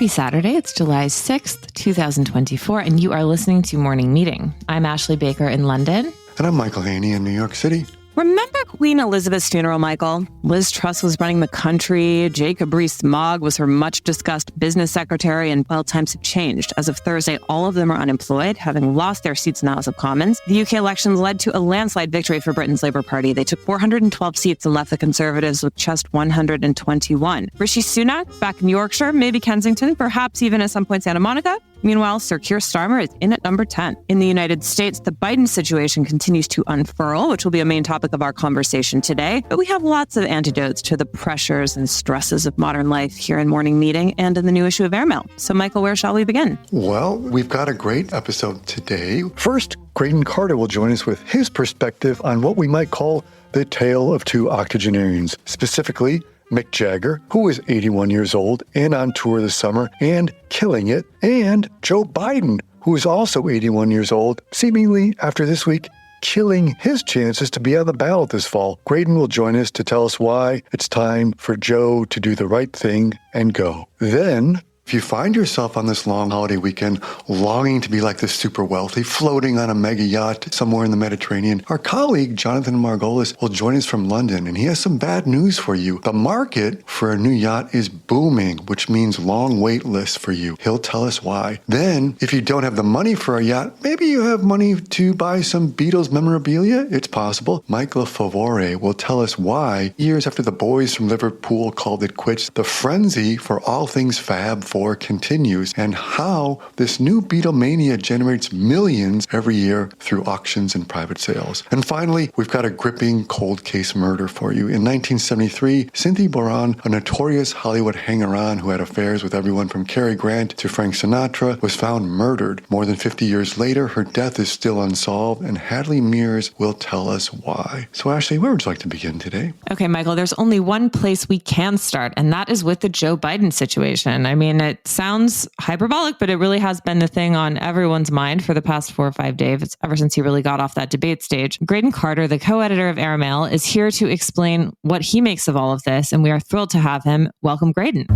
Happy Saturday. It's July 6th, 2024, and you are listening to Morning Meeting. I'm Ashley Baker in London. And I'm Michael Haney in New York City. Remember Queen Elizabeth's funeral, Michael? Liz Truss was running the country. Jacob Rees-Mogg was her much-discussed business secretary. And, well, times have changed. As of Thursday, all of them are unemployed, having lost their seats in the House of Commons. The UK elections led to a landslide victory for Britain's Labour Party. They took 412 seats and left the Conservatives with just 121. Rishi Sunak, back in Yorkshire, maybe Kensington, perhaps even at some point Santa Monica. Meanwhile, Sir Keir Starmer is in at number 10. In the United States, the Biden situation continues to unfurl, which will be a main topic of our conversation today. But we have lots of antidotes to the pressures and stresses of modern life here in Morning Meeting and in the new issue of Airmail. So, Michael, where shall we begin? Well, we've got a great episode today. First, Graydon Carter will join us with his perspective on what we might call the tale of two octogenarians, specifically Mick Jagger, who is 81 years old and on tour this summer and killing it, and Joe Biden, who is also 81 years old, seemingly after this week killing his chances to be on the ballot this fall. Graydon will join us to tell us why it's time for Joe to do the right thing and go. Then, if you find yourself on this long holiday weekend longing to be like the super wealthy, floating on a mega yacht somewhere in the Mediterranean, our colleague Jonathan Margolis will join us from London, and he has some bad news for you. The market for a new yacht is booming, which means long wait lists for you. He'll tell us why. Then, if you don't have the money for a yacht, maybe you have money to buy some Beatles memorabilia. It's possible. Mike LaFavore will tell us why, years after the boys from Liverpool called it quits, the frenzy for all things Fab continues, and how this new Beatlemania generates millions every year through auctions and private sales. And finally, we've got a gripping cold case murder for you. In 1973, Cynthia Boran, a notorious Hollywood hanger-on who had affairs with everyone from Cary Grant to Frank Sinatra, was found murdered. More than 50 years later, her death is still unsolved, and Hadley Mears will tell us why. So Ashley, where would you like to begin today? Okay, Michael, there's only one place we can start, and that is with the Joe Biden situation. I mean, it sounds hyperbolic, but it really has been the thing on everyone's mind for the past 4 or 5 days, ever since he really got off that debate stage. Graydon Carter, the co-editor of Airmail, is here to explain what he makes of all of this, and we are thrilled to have him. Welcome, Graydon.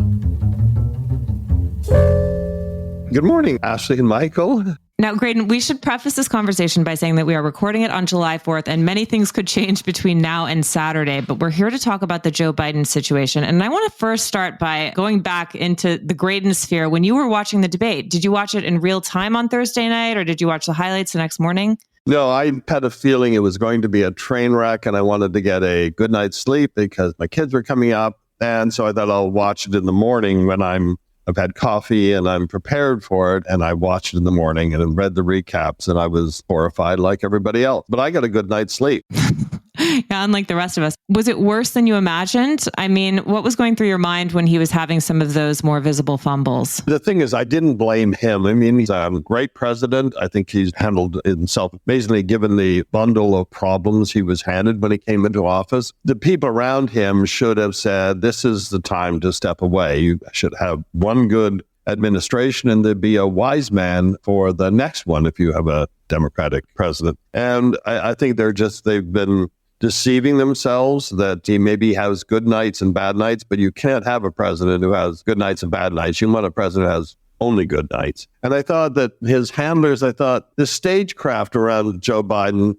Good morning, Ashley and Michael. Now, Graydon, we should preface this conversation by saying that we are recording it on July 4th, and many things could change between now and Saturday, but we're here to talk about the Joe Biden situation. And I want to first start by going back into the Graydon sphere. When you were watching the debate, did you watch it in real time on Thursday night, or did you watch the highlights the next morning? No, I had a feeling it was going to be a train wreck, and I wanted to get a good night's sleep because my kids were coming up. And so I thought I'll watch it in the morning when I've had coffee and I'm prepared for it. And I watched it in the morning and read the recaps, and I was horrified like everybody else. But I got a good night's sleep. Yeah, unlike the rest of us. Was it worse than you imagined? I mean, what was going through your mind when he was having some of those more visible fumbles? The thing is, I didn't blame him. I mean, he's a great president. I think he's handled himself amazingly given the bundle of problems he was handed when he came into office. The people around him should have said, this is the time to step away. You should have one good administration and there'd be a wise man for the next one if you have a Democratic president. And I think they've been deceiving themselves that he maybe has good nights and bad nights, but you can't have a president who has good nights and bad nights. You want a president who has only good nights. And I thought that his handlers, the stagecraft around Joe Biden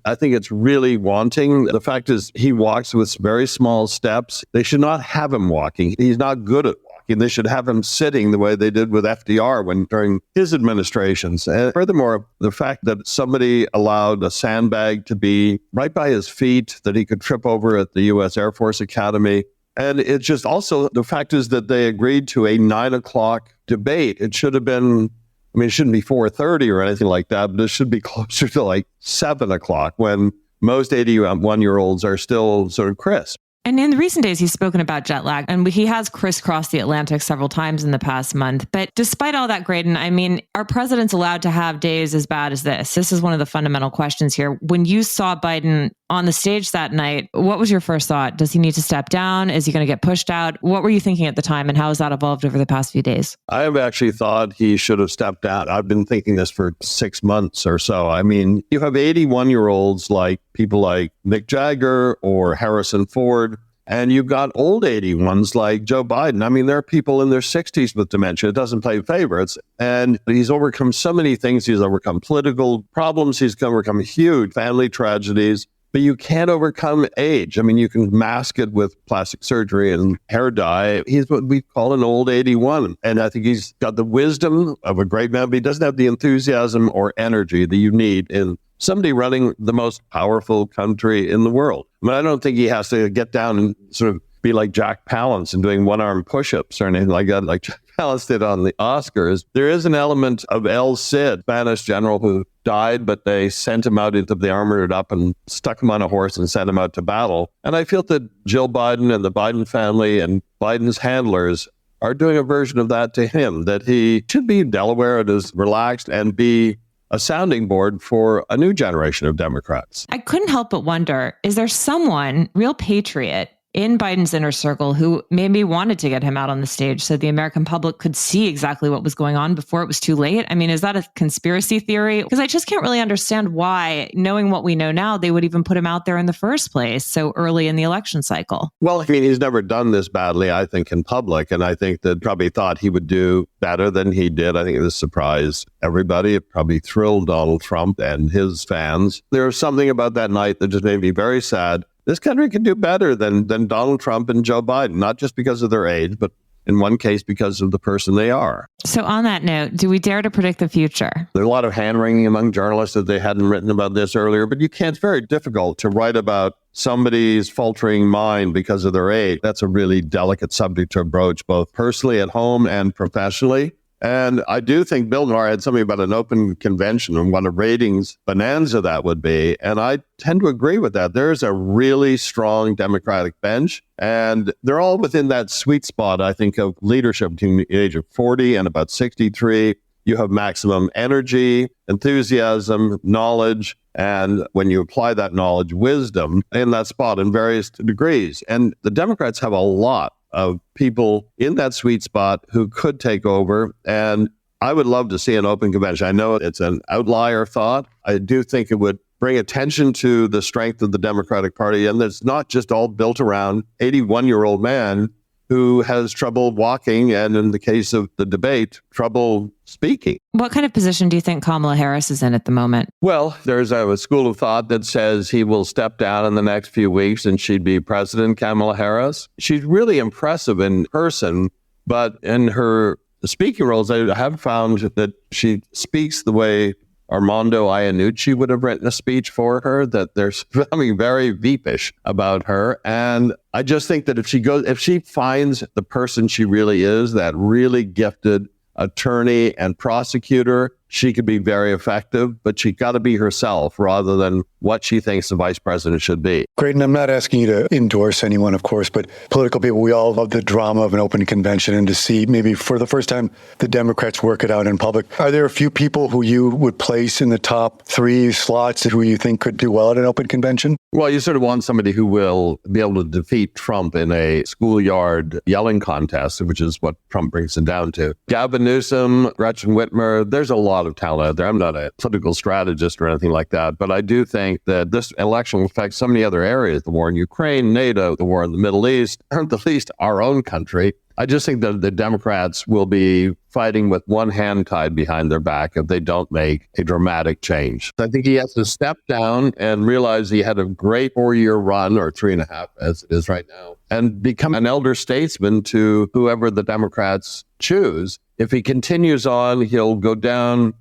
I think it's really wanting. The fact is he walks with very small steps. They should not have him walking. He's not good at walking. They should have him sitting the way they did with FDR during his administrations. And furthermore, the fact that somebody allowed a sandbag to be right by his feet that he could trip over at the U.S. Air Force Academy. And it's just also, the fact is that they agreed to a 9 o'clock debate. It should have been, it shouldn't be 4:30 or anything like that, but it should be closer to like 7 o'clock when most 81-year-olds are still sort of crisp. And in the recent days, he's spoken about jet lag, and he has crisscrossed the Atlantic several times in the past month. But despite all that, Graydon, I mean, are presidents allowed to have days as bad as this? This is one of the fundamental questions here. When you saw Biden on the stage that night, what was your first thought? Does he need to step down? Is he going to get pushed out? What were you thinking at the time, and how has that evolved over the past few days? I have actually thought he should have stepped down. I've been thinking this for 6 months or so. I mean, you have 81-year-olds like people like Mick Jagger or Harrison Ford, And you've got old 81s like Joe Biden. I mean, there are people in their 60s with dementia. It doesn't play favorites. And he's overcome so many things. He's overcome political problems. He's overcome huge family tragedies. But you can't overcome age. I mean, you can mask it with plastic surgery and hair dye. He's what we call an old 81. And I think he's got the wisdom of a great man, but he doesn't have the enthusiasm or energy that you need in somebody running the most powerful country in the world. I mean, I don't think he has to get down and sort of be like Jack Palance and doing one-arm push-ups or anything like that, like Jack Palance did on the Oscars. There is an element of El Cid, Spanish general who died, but they sent him out into the armored up and stuck him on a horse and sent him out to battle. And I feel that Jill Biden and the Biden family and Biden's handlers are doing a version of that to him, that he should be Delaware and is relaxed and be a sounding board for a new generation of Democrats. I couldn't help but wonder, is there someone, real patriot, in Biden's inner circle who maybe wanted to get him out on the stage so the American public could see exactly what was going on before it was too late? I mean, is that a conspiracy theory? Because I just can't really understand why, knowing what we know now, they would even put him out there in the first place so early in the election cycle. Well, I mean, he's never done this badly, I think, in public. And I think that probably thought he would do better than he did. I think this surprised everybody. It probably thrilled Donald Trump and his fans. There was something about that night that just made me very sad. This country can do better than Donald Trump and Joe Biden, not just because of their age, but in one case because of the person they are. So on that note, do we dare to predict the future? There's a lot of hand-wringing among journalists that they hadn't written about this earlier, but it's very difficult to write about somebody's faltering mind because of their age. That's a really delicate subject to broach, both personally at home and professionally. And I do think Bill Maher had something about an open convention and what a ratings bonanza that would be. And I tend to agree with that. There's a really strong Democratic bench, and they're all within that sweet spot, I think, of leadership between the age of 40 and about 63. You have maximum energy, enthusiasm, knowledge, and when you apply that knowledge, wisdom in that spot in various degrees. And the Democrats have a lot of people in that sweet spot who could take over. And I would love to see an open convention. I know it's an outlier thought. I do think it would bring attention to the strength of the Democratic Party. And it's not just all built around 81-year-old man who has trouble walking, and in the case of the debate, trouble speaking. What kind of position do you think Kamala Harris is in at the moment? Well, there's a school of thought that says he will step down in the next few weeks and she'd be President Kamala Harris. She's really impressive in person, but in her speaking roles, I have found that she speaks the way Armando Iannucci would have written a speech for her, that they're becoming very Veepish about her. And I just think that if she finds the person she really is, that really gifted attorney and prosecutor, she could be very effective, but she got to be herself rather than what she thinks the vice president should be. Graydon, I'm not asking you to endorse anyone, of course, but political people, we all love the drama of an open convention and to see maybe for the first time the Democrats work it out in public. Are there a few people who you would place in the top 3 slots who you think could do well at an open convention? Well, you sort of want somebody who will be able to defeat Trump in a schoolyard yelling contest, which is what Trump brings it down to. Gavin Newsom, Gretchen Whitmer, there's a lot of talent out there. I'm not a political strategist or anything like that, but I do think that this election will affect so many other areas, the war in Ukraine, NATO, the war in the Middle East, or at least our own country. I just think that the Democrats will be fighting with one hand tied behind their back if they don't make a dramatic change. I think he has to step down and realize he had a great 4-year run, or 3.5 as it is right now, and become an elder statesman to whoever the Democrats choose. If he continues on, he'll go down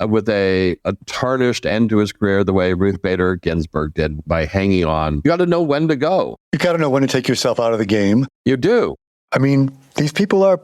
with a tarnished end to his career the way Ruth Bader Ginsburg did by hanging on. You got to know when to go. You got to know when to take yourself out of the game. You do. I mean,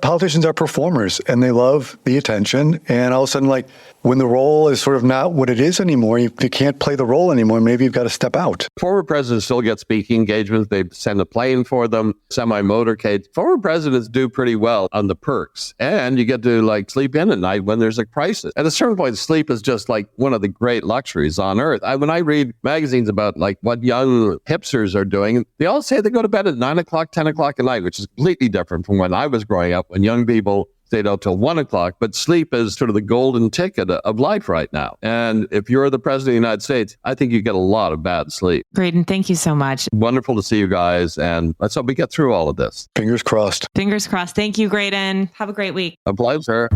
politicians are performers and they love the attention. And all of a sudden, like when the role is sort of not what it is anymore, you can't play the role anymore. Maybe you've got to step out. Former presidents still get speaking engagements. They send a plane for them, semi-motorcade. Former presidents do pretty well on the perks. And you get to sleep in at night when there's a crisis. At a certain point, sleep is just one of the great luxuries on earth. When I read magazines about what young hipsters are doing, they all say they go to bed at 9 o'clock, 10 o'clock at night, which is completely different from when I was growing up, when young people stayed out till 1 o'clock. But sleep is sort of the golden ticket of life right now. And if you're the president of the United States, I think you get a lot of bad sleep. Graydon, thank you so much. Wonderful to see you guys. And let's hope we get through all of this. Fingers crossed. Fingers crossed. Thank you, Graydon. Have a great week. A pleasure.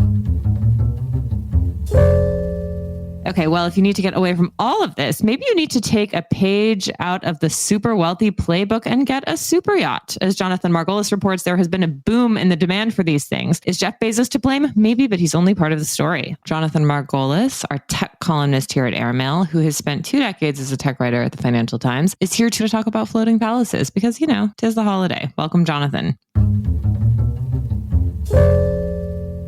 Okay, well, if you need to get away from all of this, maybe you need to take a page out of the super wealthy playbook and get a super yacht. As Jonathan Margolis reports, there has been a boom in the demand for these things. Is Jeff Bezos to blame? Maybe, but he's only part of the story. Jonathan Margolis, our tech columnist here at Airmail, who has spent 2 decades as a tech writer at the Financial Times, is here to talk about floating palaces because, 'tis the holiday. Welcome, Jonathan.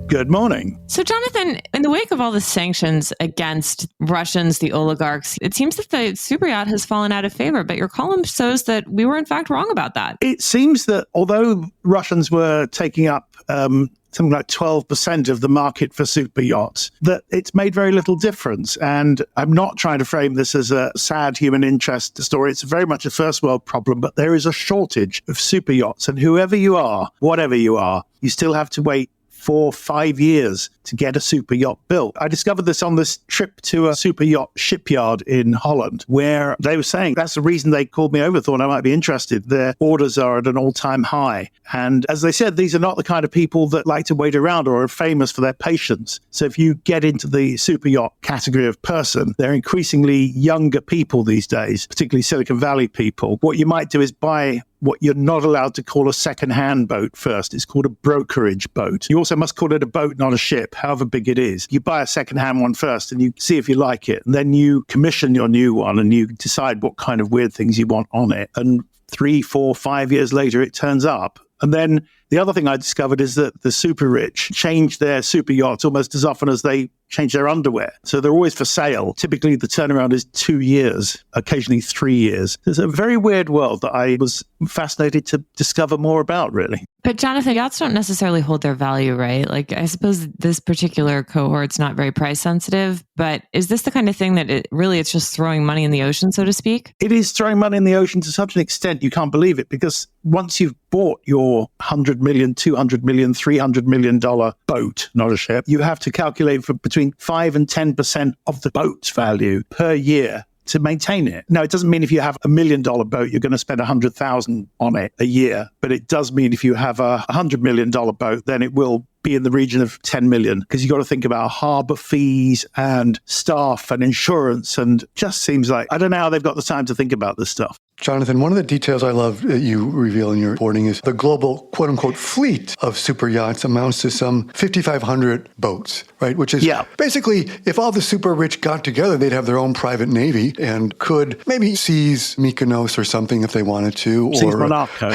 Good morning. So, Jonathan, in the wake of all the sanctions against Russians, the oligarchs, it seems that the super yacht has fallen out of favor, but your column shows that we were in fact wrong about that. It seems that although Russians were taking up something like 12% of the market for super yachts, that it's made very little difference. And I'm not trying to frame this as a sad human interest story. It's very much a first world problem, but there is a shortage of super yachts. And whoever you are, whatever you are, you still have to wait 4-5 years to get a super yacht built. I discovered this on this trip to a super yacht shipyard in Holland, where they were saying that's the reason they called me over, thought I might be interested. Their orders are at an all-time high. And as they said, these are not the kind of people that like to wait around or are famous for their patience. So if you get into the super yacht category of person, they're increasingly younger people these days, particularly Silicon Valley people. What you might do is buy what you're not allowed to call a second-hand boat first. It's called a brokerage boat. You also must call it a boat, not a ship, however big it is. You buy a second-hand one first and you see if you like it. And then you commission your new one and you decide what kind of weird things you want on it. And 3, 4, 5 years later, it turns up. And then the other thing I discovered is that the super rich change their super yachts almost as often as they change their underwear. So they're always for sale. Typically, the turnaround is 2 years, occasionally 3 years. It's a very weird world that I was fascinated to discover more about, really. But Jonathan, yachts don't necessarily hold their value, right? Like, I suppose this particular cohort's not very price sensitive, but is this the kind of thing that it's just throwing money in the ocean, so to speak? It is throwing money in the ocean to such an extent you can't believe it, because once you've bought your $100 million, $200 million, $300 million boat, not a ship, you have to calculate for between 5 and 10% of the boat's value per year to maintain it. Now, it doesn't mean if you have $1 million boat, you're going to spend $100,000 on it a year. But it does mean if you have a $100 million boat, then it will be in the region of 10 million, because you've got to think about harbor fees and staff and insurance, and just seems like, I don't know how they've got the time to think about this stuff. Jonathan, one of the details I love that you reveal in your reporting is the global quote-unquote fleet of super yachts amounts to some 5,500 boats, right? Which is basically, if all the super rich got together, they'd have their own private navy and could maybe seize Mykonos or something if they wanted to. Seize Monaco,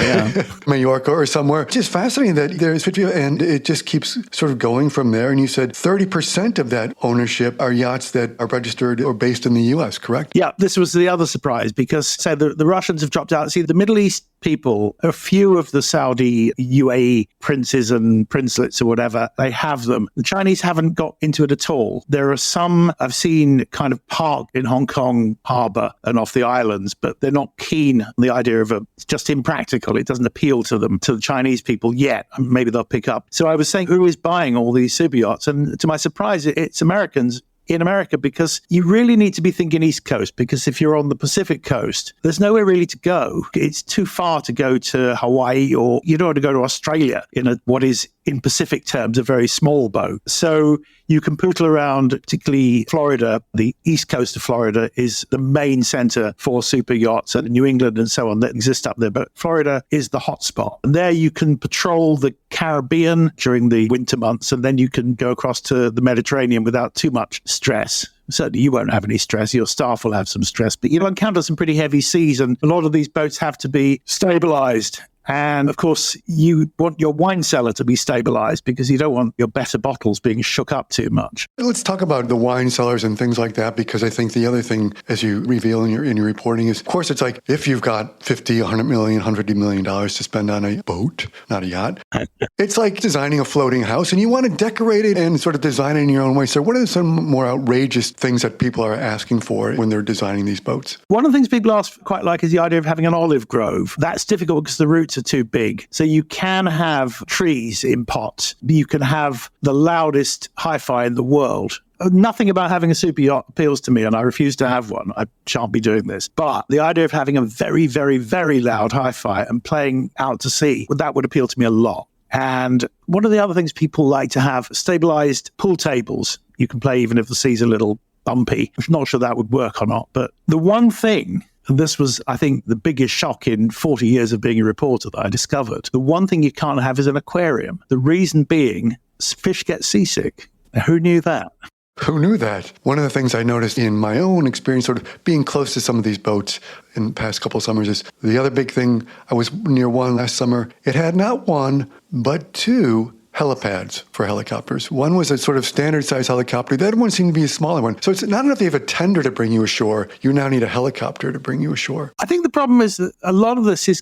Mallorca or somewhere. It's just fascinating that there's 50, and it just keeps sort of going from there. And you said 30% of that ownership are yachts that are registered or based in the U.S., correct? Yeah, this was the other surprise, because say the Russians have dropped out. See, the Middle East people, a few of the Saudi, UAE princes and princelets or whatever, they have them. The Chinese haven't got into it at all. There are some I've seen kind of parked in Hong Kong harbor and off the islands, but they're not keen on the idea of it's just impractical. It doesn't appeal to them, to the Chinese people yet. Maybe they'll pick up. So I was saying, who is buying all these super yachts? And to my surprise, it's Americans in America, because you really need to be thinking East Coast, because if you're on the Pacific coast, there's nowhere really to go. It's too far to go to Hawaii, or you don't want to go to Australia in what is, in Pacific terms, a very small boat. So you can poodle around, particularly Florida. The east coast of Florida is the main center for super yachts, and New England and so on that exist up there. But Florida is the hotspot. And there you can patrol the Caribbean during the winter months, and then you can go across to the Mediterranean without too much stress. Certainly you won't have any stress. Your staff will have some stress, but you'll encounter some pretty heavy seas, and a lot of these boats have to be stabilized. And of course, you want your wine cellar to be stabilized, because you don't want your better bottles being shook up too much. Let's talk about the wine cellars and things like that, because I think the other thing, as you reveal in your reporting, is, of course, it's like if you've got $50, $100 million, $100 million to spend on a boat, not a yacht, it's like designing a floating house, and you want to decorate it and sort of design it in your own way. So what are some more outrageous things that people are asking for when they're designing these boats? One of the things people quite like is the idea of having an olive grove. That's difficult because the roots are too big. So you can have trees in pots. You can have the loudest hi-fi in the world. Nothing about having a super yacht appeals to me, and I refuse to have one. I shan't be doing this. But the idea of having a very, very, very loud hi-fi and playing out to sea, that would appeal to me a lot. And one of the other things people like to have, stabilized pool tables. You can play even if the sea's a little bumpy. I'm not sure that would work or not. But the one thing, and this was, I think, the biggest shock in 40 years of being a reporter that I discovered, the one thing you can't have is an aquarium. The reason being, fish get seasick. Now, who knew that? Who knew that? One of the things I noticed in my own experience, sort of being close to some of these boats in the past couple of summers, is the other big thing. I was near one last summer. It had not one, but two helipads for helicopters. One was a sort of standard size helicopter. The other one seemed to be a smaller one. So it's not enough you have a tender to bring you ashore. You now need a helicopter to bring you ashore. I think the problem is that a lot of this is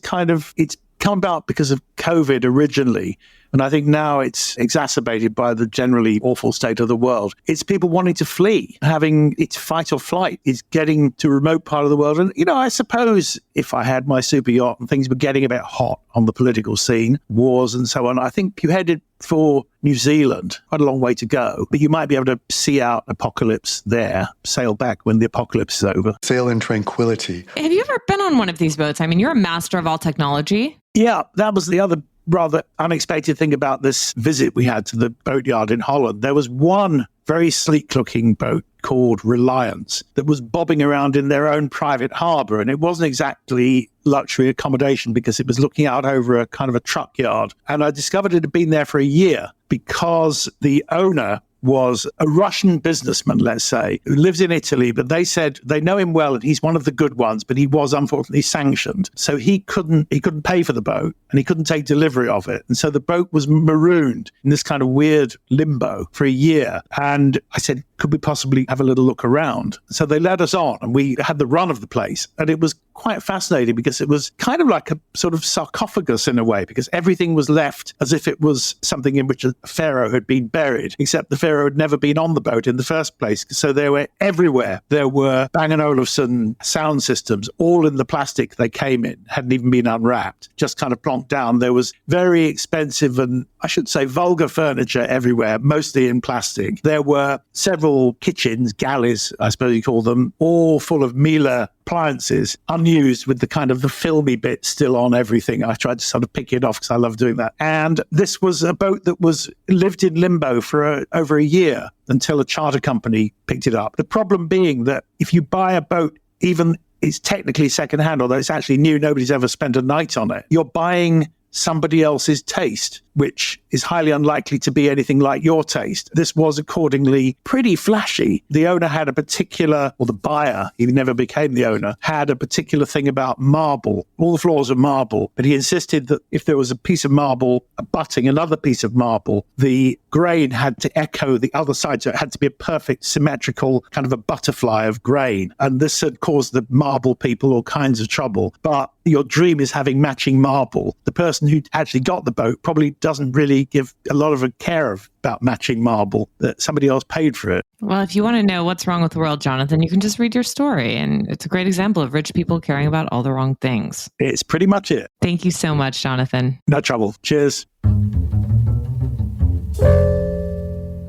it's come about because of COVID originally. And I think now it's exacerbated by the generally awful state of the world. It's people wanting to flee, having it's fight or flight. It's getting to a remote part of the world. And, I suppose if I had my super yacht and things were getting a bit hot on the political scene, wars and so on, I think you headed for New Zealand, quite a long way to go. But you might be able to see out apocalypse there, sail back when the apocalypse is over. Sail in tranquility. Have you ever been on one of these boats? I mean, you're a master of all technology. Yeah, that was the other rather unexpected thing about this visit we had to the boatyard in Holland. There was one very sleek-looking boat called Reliance that was bobbing around in their own private harbour, and it wasn't exactly luxury accommodation because it was looking out over a kind of a truck yard. And I discovered it had been there for a year because the owner was a Russian businessman, let's say, who lives in Italy, but they said they know him well and he's one of the good ones, but he was unfortunately sanctioned. So he couldn't pay for the boat and he couldn't take delivery of it. And so the boat was marooned in this kind of weird limbo for a year. And I said, could we possibly have a little look around? So they led us on and we had the run of the place. And it was quite fascinating because it was kind of like a sort of sarcophagus in a way, because everything was left as if it was something in which a pharaoh had been buried, except the pharaoh had never been on the boat in the first place. So they were everywhere. There were Bang & Olufsen sound systems, all in the plastic they came in, hadn't even been unwrapped, just kind of plonked down. There was very expensive and, I should say, vulgar furniture everywhere, mostly in plastic. There were several kitchens, galleys, I suppose you call them, all full of Miele appliances, unused, with the kind of the filmy bit still on everything. I tried to sort of pick it off because I love doing that. And this was a boat that was lived in limbo for over a year until a charter company picked it up. The problem being that if you buy a boat, even it's technically secondhand, although it's actually new, nobody's ever spent a night on it, you're buying somebody else's taste, which is highly unlikely to be anything like your taste. This was accordingly pretty flashy. The owner had a particular, or the buyer, he never became the owner, had a particular thing about marble. All the floors are marble, but he insisted that if there was a piece of marble abutting another piece of marble, the grain had to echo the other side. So it had to be a perfect symmetrical kind of a butterfly of grain. And this had caused the marble people all kinds of trouble. But your dream is having matching marble. The person who actually got the boat probably doesn't really give a lot of a care about matching marble, that somebody else paid for it. Well, if you want to know what's wrong with the world, Jonathan, you can just read your story. And it's a great example of rich people caring about all the wrong things. It's pretty much it. Thank you so much, Jonathan. No trouble. Cheers.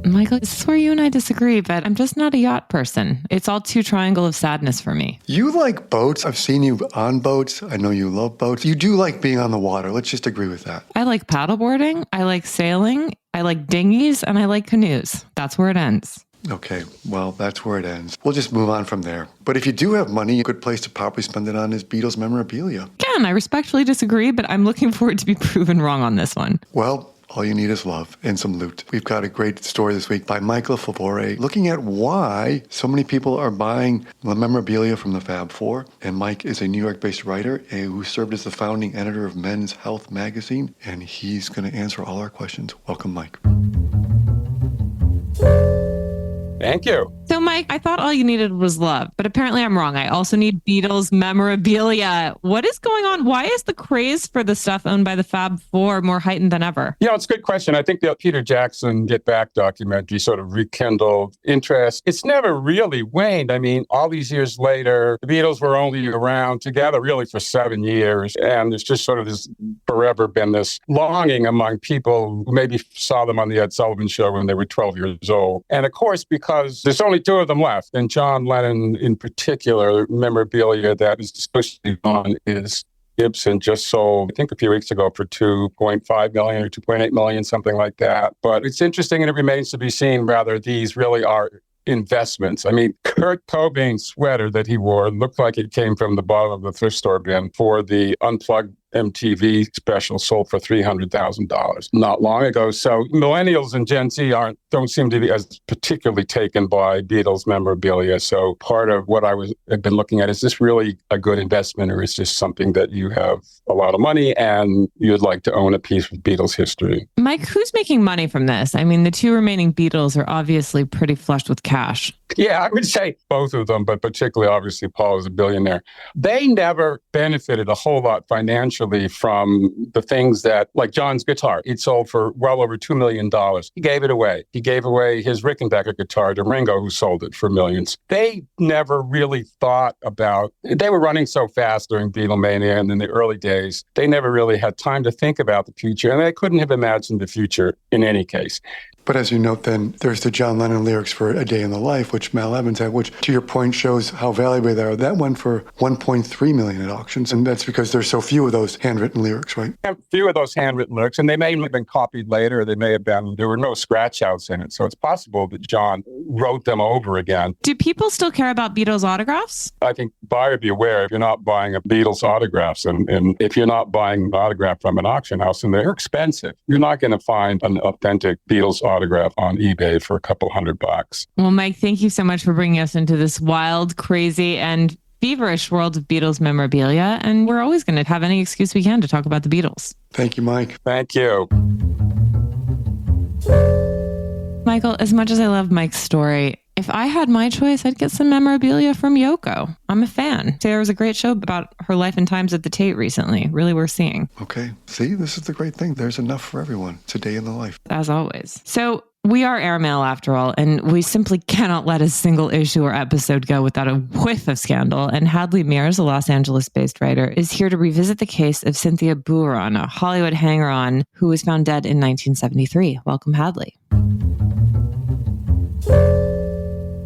Michael, this is where you and I disagree, but I'm just not a yacht person. It's all too triangle of sadness for me. You like boats. I've seen you on boats. I know you love boats. You do like being on the water. Let's just agree with that. I like paddleboarding. I like sailing. I like dinghies and I like canoes. That's where it ends. Okay, well, that's where it ends. We'll just move on from there. But if you do have money, a good place to probably spend it on is Beatles memorabilia. Again, I respectfully disagree, but I'm looking forward to be proven wrong on this one. Well, all you need is love and some loot. We've got a great story this week by Michael Favore looking at why so many people are buying the memorabilia from the Fab Four. And Mike is a New York-based writer who served as the founding editor of Men's Health magazine. And he's going to answer all our questions. Welcome, Mike. Thank you. So, Mike, I thought all you needed was love, but apparently I'm wrong. I also need Beatles memorabilia. What is going on? Why is the craze for the stuff owned by the Fab Four more heightened than ever? It's a good question. I think the Peter Jackson Get Back documentary sort of rekindled interest. It's never really waned. I mean, all these years later, the Beatles were only around together really for 7 years. And there's just sort of forever been this longing among people who maybe saw them on the Ed Sullivan Show when they were 12 years old. And of course, because there's only two of them left, and John Lennon in particular, memorabilia that is especially on is Gibson just sold, I think a few weeks ago, for $2.5 million or $2.8 million, something like that. But it's interesting, and it remains to be seen whether these really are investments. I mean, Kurt Cobain's sweater that he wore looked like it came from the bottom of the thrift store bin for the Unplugged MTV special, sold for $300,000 not long ago. So millennials and Gen Z don't seem to be as particularly taken by Beatles memorabilia. So part of what have been looking at, is this really a good investment, or is this something that you have a lot of money and you'd like to own a piece of Beatles history? Mike, who's making money from this? I mean, the two remaining Beatles are obviously pretty flushed with cash. Yeah, I would say both of them, but particularly, obviously, Paul is a billionaire. They never benefited a whole lot financially from the things that, like John's guitar, it sold for well over $2 million. He gave it away. He gave away his Rickenbacker guitar to Ringo, who sold it for millions. They never really thought about, they were running so fast during Beatlemania and in the early days, they never really had time to think about the future, and they couldn't have imagined the future in any case. But as you note, then there's the John Lennon lyrics for A Day in the Life, which Mal Evans had, which to your point shows how valuable they are. That went for $1.3 million at auctions. And that's because there's so few of those handwritten lyrics, right? A few of those handwritten lyrics, and they may have been copied later. There were no scratch outs in it. So it's possible that John wrote them over again. Do people still care about Beatles autographs? I think buyer beware if you're not buying a Beatles autographs, and if you're not buying an autograph from an auction house, and they're expensive. You're not going to find an authentic Beatles autograph on eBay for a couple $100. Well, Mike, thank you so much for bringing us into this wild, crazy, and feverish world of Beatles memorabilia. And we're always going to have any excuse we can to talk about the Beatles. Thank you, Mike. Thank you. Michael, as much as I love Mike's story, if I had my choice, I'd get some memorabilia from Yoko. I'm a fan. There was a great show about her life and times at the Tate recently. Really worth seeing. Okay. See, this is the great thing. There's enough for everyone. It's a day in the life. As always. So we are airmail after all, and we simply cannot let a single issue or episode go without a whiff of scandal. And Hadley Mears, a Los Angeles-based writer, is here to revisit the case of Cynthia Bourron, a Hollywood hanger-on who was found dead in 1973. Welcome, Hadley.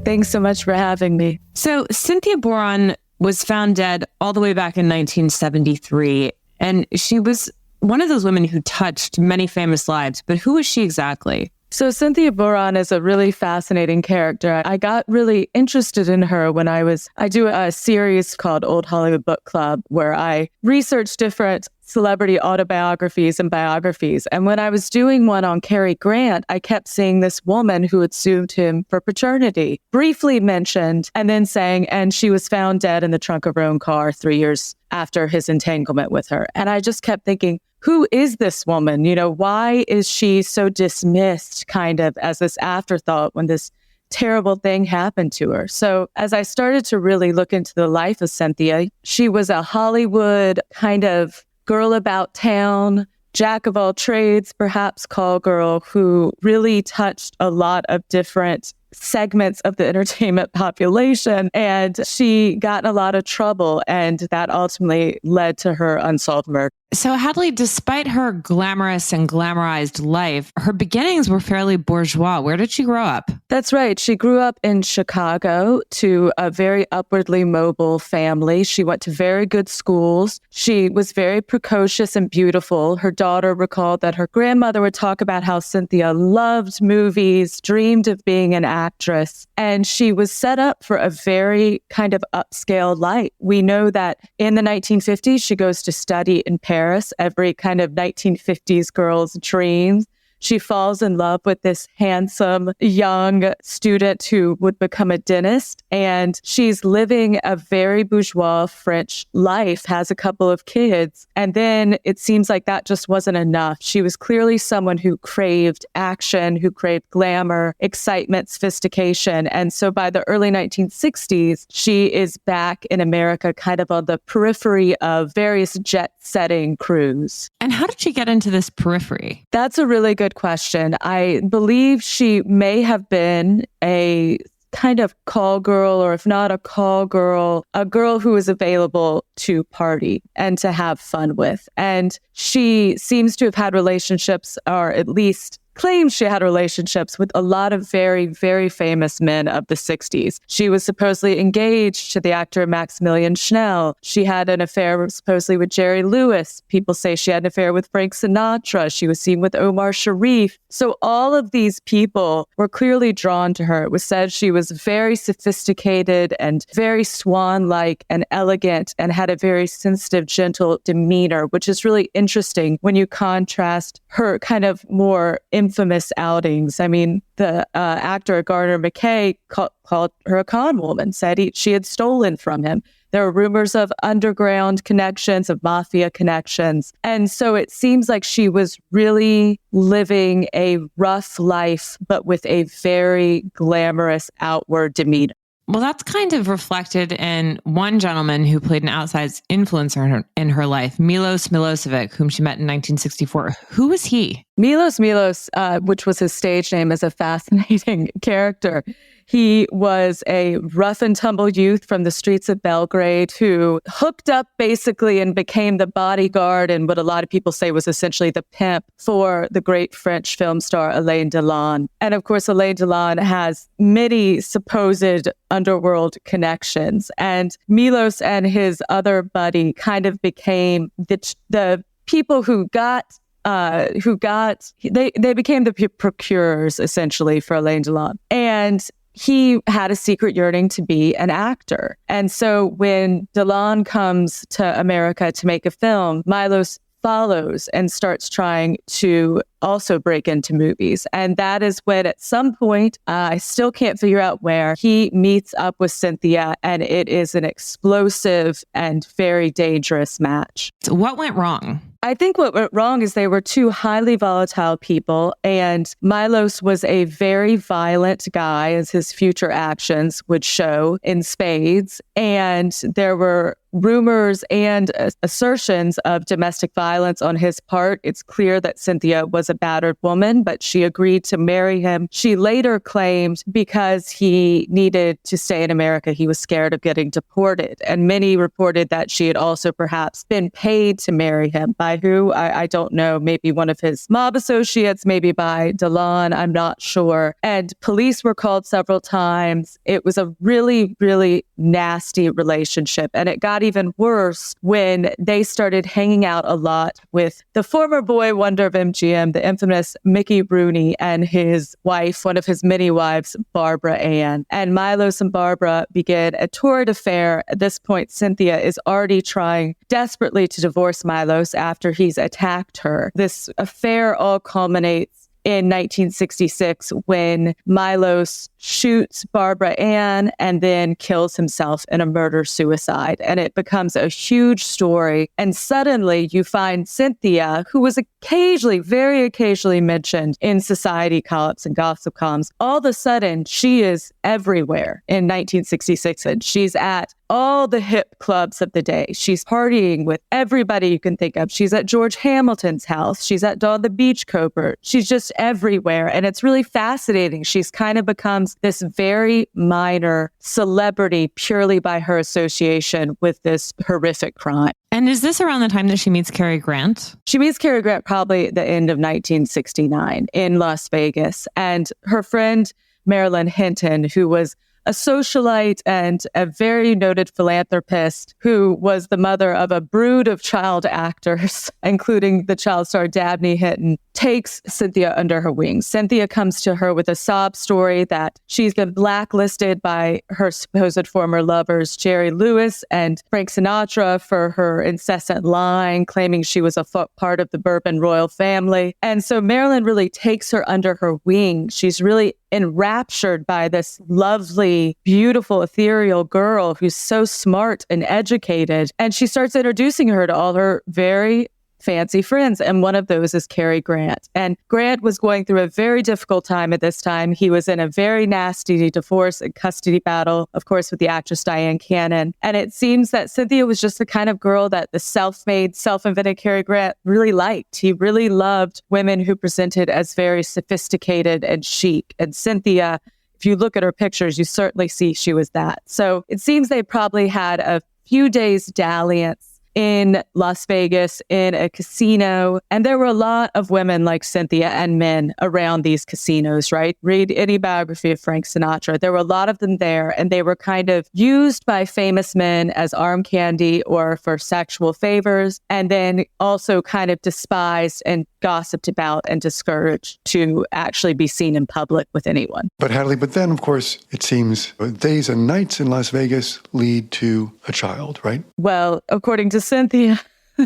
Thanks so much for having me. So Cynthia Bourron was found dead all the way back in 1973, and she was one of those women who touched many famous lives. But who was she exactly? So Cynthia Bourron is a really fascinating character. I got really interested in her when I do a series called Old Hollywood Book Club, where I research different celebrity autobiographies and biographies. And when I was doing one on Cary Grant, I kept seeing this woman who had sued him for paternity, briefly mentioned, and then saying, and she was found dead in the trunk of her own car 3 years after his entanglement with her. And I just kept thinking, who is this woman? You know, why is she so dismissed kind of as this afterthought when this terrible thing happened to her? So as I started to really look into the life of Cynthia, she was a Hollywood kind of girl about town, jack of all trades, perhaps call girl, who really touched a lot of different segments of the entertainment population. And she got in a lot of trouble, and that ultimately led to her unsolved murder. So Hadley, despite her glamorous and glamorized life, her beginnings were fairly bourgeois. Where did she grow up? That's right. She grew up in Chicago to a very upwardly mobile family. She went to very good schools. She was very precocious and beautiful. Her daughter recalled that her grandmother would talk about how Cynthia loved movies, dreamed of being an actress, and she was set up for a very kind of upscale life. We know that in the 1950s, she goes to study in Paris, every kind of 1950s girl's dream. She falls in love with this handsome young student who would become a dentist. And she's living a very bourgeois French life, has a couple of kids. And then it seems like that just wasn't enough. She was clearly someone who craved action, who craved glamour, excitement, sophistication. And so by the early 1960s, she is back in America, kind of on the periphery of various jet-setting crews. And how did she get into this periphery? That's a really good question. I believe she may have been a kind of call girl, or if not a call girl, a girl who is available to party and to have fun with. And she seems to have had relationships, or at least claims she had relationships with a lot of very, very famous men of the 60s. She was supposedly engaged to the actor Maximilian Schnell. She had an affair supposedly with Jerry Lewis. People say she had an affair with Frank Sinatra. She was seen with Omar Sharif. So all of these people were clearly drawn to her. It was said she was very sophisticated and very swan-like and elegant and had a very sensitive, gentle demeanor, which is really interesting when you contrast her kind of more infamous outings. I mean, the actor Garner McKay called her a con woman, said she had stolen from him. There were rumors of underground connections, of mafia connections. And so it seems like she was really living a rough life, but with a very glamorous outward demeanor. Well, that's kind of reflected in one gentleman who played an outsized influencer in her life, Milos Milosevic, whom she met in 1964. Who was he? Milos, which was his stage name, is a fascinating character. He was a rough and tumble youth from the streets of Belgrade who hooked up basically and became the bodyguard and what a lot of people say was essentially the pimp for the great French film star Alain Delon. And of course, Alain Delon has many supposed underworld connections. And Milos and his other buddy kind of became the people who became the procurers essentially for Alain Delon. And he had a secret yearning to be an actor. And so when Delon comes to America to make a film, Milos follows and starts trying to also break into movies. And that is when at some point, I still can't figure out where, he meets up with Cynthia, and it is an explosive and very dangerous match. So what went wrong? I think what went wrong is they were two highly volatile people, and Milos was a very violent guy, as his future actions would show in spades. And there were rumors and assertions of domestic violence on his part. It's clear that Cynthia was a battered woman, but she agreed to marry him. She later claimed because he needed to stay in America, he was scared of getting deported. And many reported that she had also perhaps been paid to marry him. By who? I don't know. Maybe one of his mob associates, maybe by Delon. I'm not sure. And police were called several times. It was a really, really nasty relationship. And it got even worse when they started hanging out a lot with the former boy wonder of MGM, the infamous Mickey Rooney, and his wife, one of his many wives, Barbara Ann. And Milos and Barbara begin a torrid affair. At this point, Cynthia is already trying desperately to divorce Milos after he's attacked her. This affair all culminates in 1966 when Milos shoots Barbara Ann and then kills himself in a murder-suicide. And it becomes a huge story. And suddenly you find Cynthia, who was occasionally, very occasionally mentioned in society columns and gossip columns. All of a sudden, she is everywhere in 1966. And she's at all the hip clubs of the day. She's partying with everybody you can think of. She's at George Hamilton's house. She's at Dawn the Beachcomber. She's just everywhere. And it's really fascinating. She's kind of becomes this very minor celebrity purely by her association with this horrific crime. And is this around the time that she meets Cary Grant? She meets Cary Grant probably at the end of 1969 in Las Vegas. And her friend, Marilyn Hinton, who was a socialite and a very noted philanthropist who was the mother of a brood of child actors, including the child star Dabney Hinton, takes Cynthia under her wings. Cynthia comes to her with a sob story that she's been blacklisted by her supposed former lovers, Jerry Lewis and Frank Sinatra, for her incessant lying, claiming she was a part of the Bourbon royal family. And so Marilyn really takes her under her wing. She's really enraptured by this lovely, beautiful, ethereal girl who's so smart and educated. And she starts introducing her to all her very fancy friends. And one of those is Cary Grant. And Grant was going through a very difficult time at this time. He was in a very nasty divorce and custody battle, of course, with the actress Diane Cannon. And it seems that Cynthia was just the kind of girl that the self-made, self-invented Cary Grant really liked. He really loved women who presented as very sophisticated and chic. And Cynthia, if you look at her pictures, you certainly see she was that. So it seems they probably had a few days dalliance in Las Vegas, in a casino. And there were a lot of women like Cynthia and men around these casinos, right? Read any biography of Frank Sinatra. There were a lot of them there, and they were kind of used by famous men as arm candy or for sexual favors, and then also kind of despised and gossiped about and discouraged to actually be seen in public with anyone. But Hadley, then, of course, it seems days and nights in Las Vegas lead to a child, right? Well, according to Cynthia,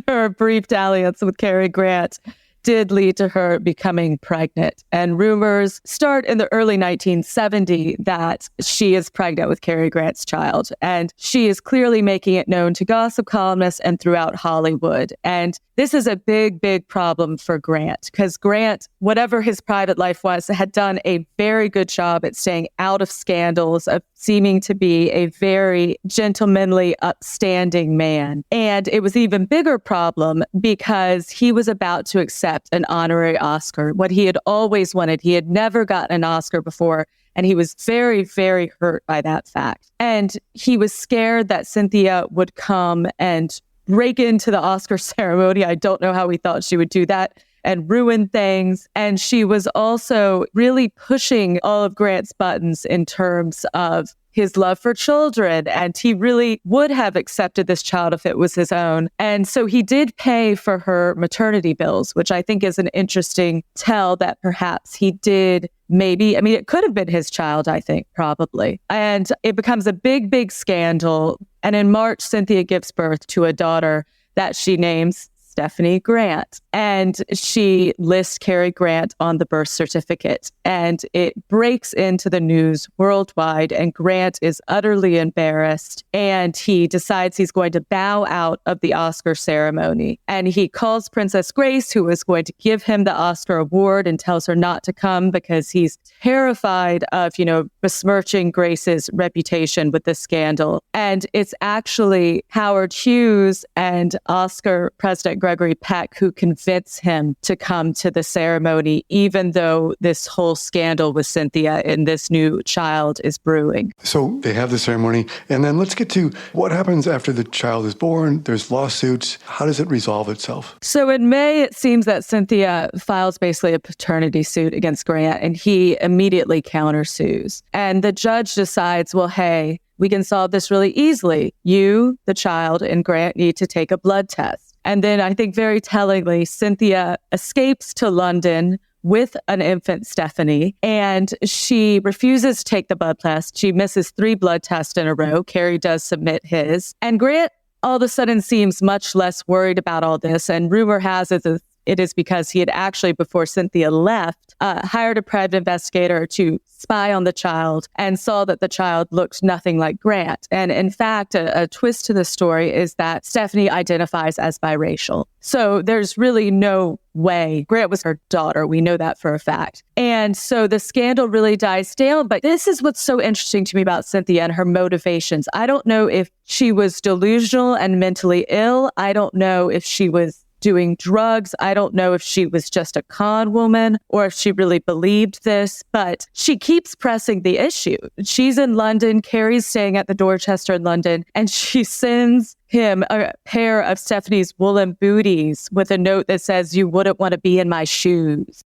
her brief dalliance with Cary Grant did lead to her becoming pregnant. And rumors start in the early 1970s that she is pregnant with Cary Grant's child. And she is clearly making it known to gossip columnists and throughout Hollywood. And this is a big, big problem for Grant, because Grant, whatever his private life was, had done a very good job at staying out of scandals, of seeming to be a very gentlemanly, upstanding man. And it was an even bigger problem because he was about to accept an honorary Oscar, what he had always wanted. He had never gotten an Oscar before, and he was very, very hurt by that fact. And he was scared that Cynthia would come and break into the Oscar ceremony. I don't know how he thought she would do that and ruin things. And she was also really pushing all of Grant's buttons in terms of his love for children. And he really would have accepted this child if it was his own. And so he did pay for her maternity bills, which I think is an interesting tell that perhaps he did maybe, I mean, it could have been his child, I think, probably. And it becomes a big, big scandal. And in March, Cynthia gives birth to a daughter that she names Stephanie Grant. And she lists Cary Grant on the birth certificate. And it breaks into the news worldwide. And Grant is utterly embarrassed. And he decides he's going to bow out of the Oscar ceremony. And he calls Princess Grace, who is going to give him the Oscar award, and tells her not to come because he's terrified of, besmirching Grace's reputation with this scandal. And it's actually Howard Hughes and Oscar President Gregory Peck who convince him to come to the ceremony, even though this whole scandal with Cynthia and this new child is brewing. So they have the ceremony, and then let's get to what happens after the child is born. There's lawsuits. How does it resolve itself? So in May, it seems that Cynthia files basically a paternity suit against Grant, and he immediately countersues. And the judge decides, well, hey, we can solve this really easily. You, the child, and Grant need to take a blood test. And then I think very tellingly, Cynthia escapes to London with an infant Stephanie, and she refuses to take the blood test. She misses 3 blood tests in a row. Cary does submit his. And Grant all of a sudden seems much less worried about all this. And rumor has it is because he had actually, before Cynthia left, hired a private investigator to spy on the child and saw that the child looked nothing like Grant. And in fact, a twist to the story is that Stephanie identifies as biracial. So there's really no way. Grant was her daughter. We know that for a fact. And so the scandal really dies down. But this is what's so interesting to me about Cynthia and her motivations. I don't know if she was delusional and mentally ill. I don't know if she was doing drugs. I don't know if she was just a con woman or if she really believed this, but she keeps pressing the issue. She's in London. Cary's staying at the Dorchester in London, and she sends him a pair of Stephanie's woolen booties with a note that says, "You wouldn't want to be in my shoes."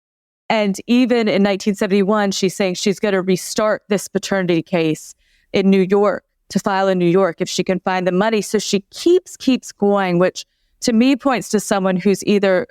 And even in 1971, she's saying she's going to restart this paternity case in New York, to file in New York if she can find the money. So she keeps going, which to me points to someone who's either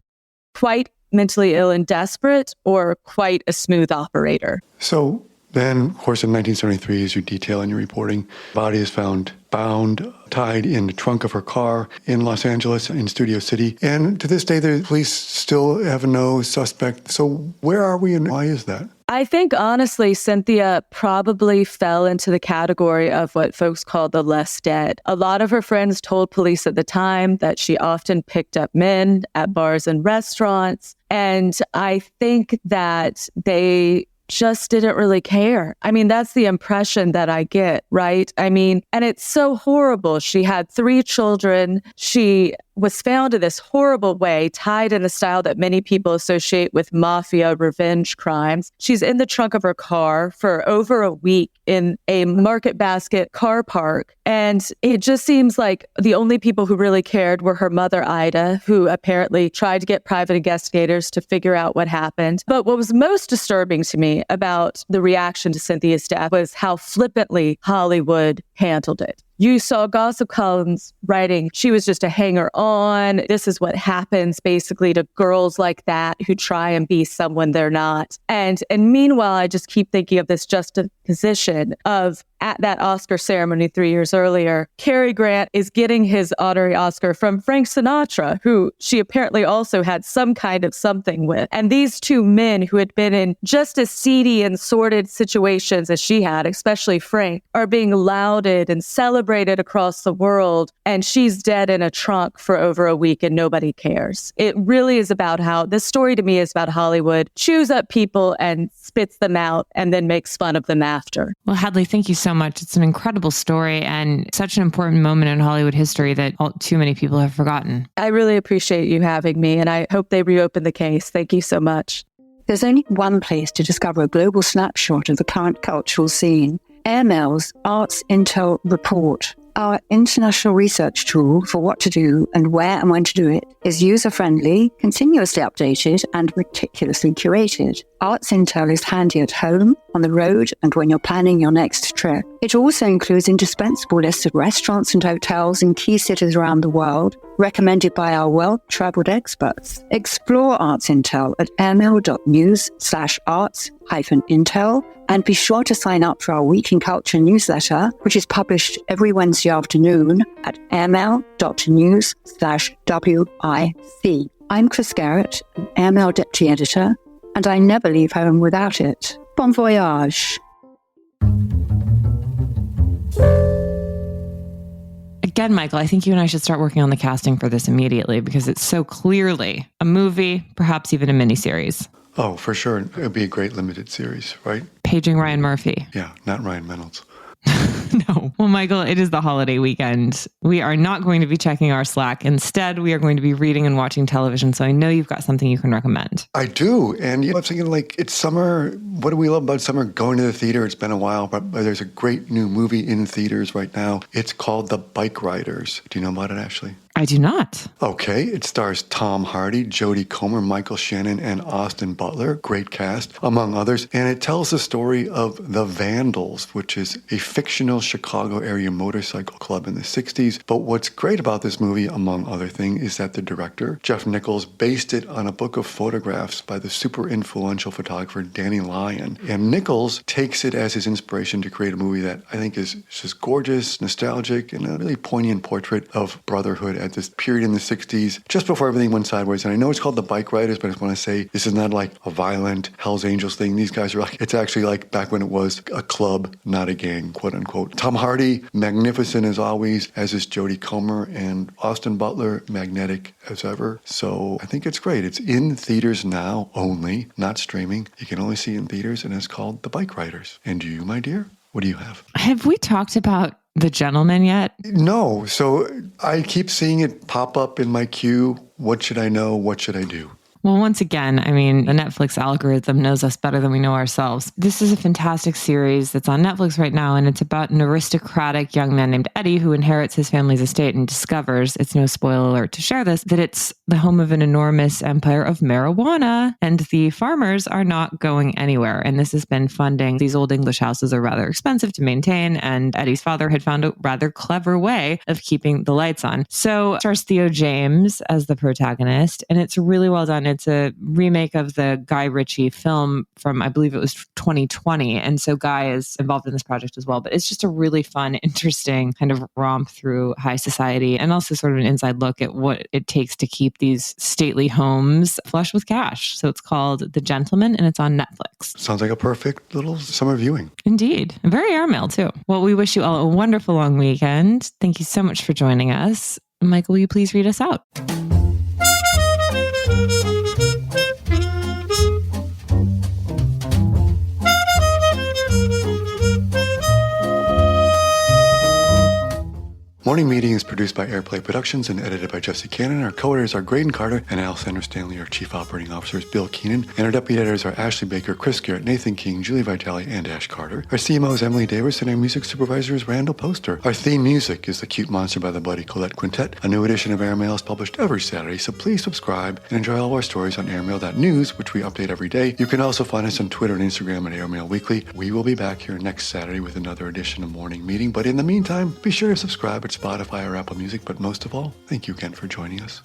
quite mentally ill and desperate or quite a smooth operator. So then, of course, in 1973, as you detail in your reporting, body is found bound, tied in the trunk of her car in Los Angeles, in Studio City. And to this day, the police still have no suspect. So where are we and why is that? I think, honestly, Cynthia probably fell into the category of what folks call the less dead. A lot of her friends told police at the time that she often picked up men at bars and restaurants. And I think that they just didn't really care. I mean, that's the impression that I get, right? I mean, and it's so horrible. She had 3 children. She was found in this horrible way, tied in a style that many people associate with mafia revenge crimes. She's in the trunk of her car for over a week in a Market Basket car park. And it just seems like the only people who really cared were her mother, Ida, who apparently tried to get private investigators to figure out what happened. But what was most disturbing to me about the reaction to Cynthia's death was how flippantly Hollywood handled it. You saw gossip columns writing she was just a hanger-on. This is what happens basically to girls like that who try and be someone they're not. And meanwhile, I just keep thinking of this juxtaposition of at that Oscar ceremony 3 years earlier, Cary Grant is getting his honorary Oscar from Frank Sinatra, who she apparently also had some kind of something with. And these 2 men who had been in just as seedy and sordid situations as she had, especially Frank, are being lauded and celebrated across the world. And she's dead in a trunk for over a week and nobody cares. It really is about how this story to me is about Hollywood chews up people and spits them out and then makes fun of them after. Well, Hadley, thank you so much. It's an incredible story and such an important moment in Hollywood history that too many people have forgotten. I really appreciate you having me, and I hope they reopen the case. Thank you so much. There's only one place to discover a global snapshot of the current cultural scene. Airmail's Arts Intel Report. Our international research tool for what to do and where and when to do it is user-friendly, continuously updated, and meticulously curated. Arts Intel is handy at home, on the road, and when you're planning your next trip. It also includes indispensable lists of restaurants and hotels in key cities around the world, recommended by our well-traveled experts. Explore Arts Intel at airmail.news/arts-intel, and be sure to sign up for our Week in Culture newsletter, which is published every Wednesday afternoon at airmail.news/WIC. I'm Chris Garrett, an Airmail Deputy Editor, and I never leave home without it. Bon voyage. Again, Michael, I think you and I should start working on the casting for this immediately because it's so clearly a movie, perhaps even a miniseries. Oh, for sure. It would be a great limited series, right? Paging Ryan Murphy. Yeah, not Ryan Reynolds. No. Well, Michael, it is the holiday weekend. We are not going to be checking our Slack. Instead, we are going to be reading and watching television. So I know you've got something you can recommend. I do. And I'm thinking, like, it's summer. What do we love about summer? Going to the theater. It's been a while, but there's a great new movie in theaters right now. It's called The Bike Riders. Do you know about it, Ashley? I do not. Okay. It stars Tom Hardy, Jodie Comer, Michael Shannon, and Austin Butler. Great cast, among others. And it tells the story of the Vandals, which is a fictional Chicago area motorcycle club in the 60s. But what's great about this movie, among other things, is that the director, Jeff Nichols, based it on a book of photographs by the super influential photographer Danny Lyon. And Nichols takes it as his inspiration to create a movie that I think is just gorgeous, nostalgic, and a really poignant portrait of brotherhood at this period in the 60s, just before everything went sideways. And I know it's called The Bike Riders, but I just want to say this is not like a violent Hell's Angels thing. These guys are like, it's actually like back when it was a club, not a gang, quote unquote. Tom Hardy, magnificent as always, as is Jodie Comer, and Austin Butler, magnetic as ever. So I think it's great. It's in theaters now only, not streaming. You can only see it in theaters, and it's called The Bike Riders. And you, my dear, what do you have? Have we talked about The Gentleman yet? No. So I keep seeing it pop up in my queue. What should I know? What should I do? Well, once again, I mean, the Netflix algorithm knows us better than we know ourselves. This is a fantastic series that's on Netflix right now, and it's about an aristocratic young man named Eddie who inherits his family's estate and discovers, it's no spoiler alert to share this, that it's the home of an enormous empire of marijuana, and the farmers are not going anywhere. And this has been funding. These old English houses are rather expensive to maintain, and Eddie's father had found a rather clever way of keeping the lights on. So it stars Theo James as the protagonist, and it's really well done. It's a remake of the Guy Ritchie film from, I believe it was 2020. And so Guy is involved in this project as well. But it's just a really fun, interesting kind of romp through high society, and also sort of an inside look at what it takes to keep these stately homes flush with cash. So it's called The Gentleman, and it's on Netflix. Sounds like a perfect little summer viewing. Indeed. Very airmail, too. Well, we wish you all a wonderful long weekend. Thank you so much for joining us. Michael, will you please read us out? Morning Meeting is produced by Airplay Productions and edited by Jesse Cannon. Our co-editors are Graydon Carter and Alexander Stanley. Our chief operating officer is Bill Keenan. And our deputy editors are Ashley Baker, Chris Garrett, Nathan King, Julie Vitale, and Ash Carter. Our CMO is Emily Davis, and our music supervisor is Randall Poster. Our theme music is The Cute Monster by the Buddy Collette Quintet. A new edition of Airmail is published every Saturday, so please subscribe and enjoy all of our stories on airmail.news, which we update every day. You can also find us on Twitter and Instagram at Airmail Weekly. We will be back here next Saturday with another edition of Morning Meeting. But in the meantime, be sure to subscribe at Spotify or Apple Music. But most of all, thank you again for joining us.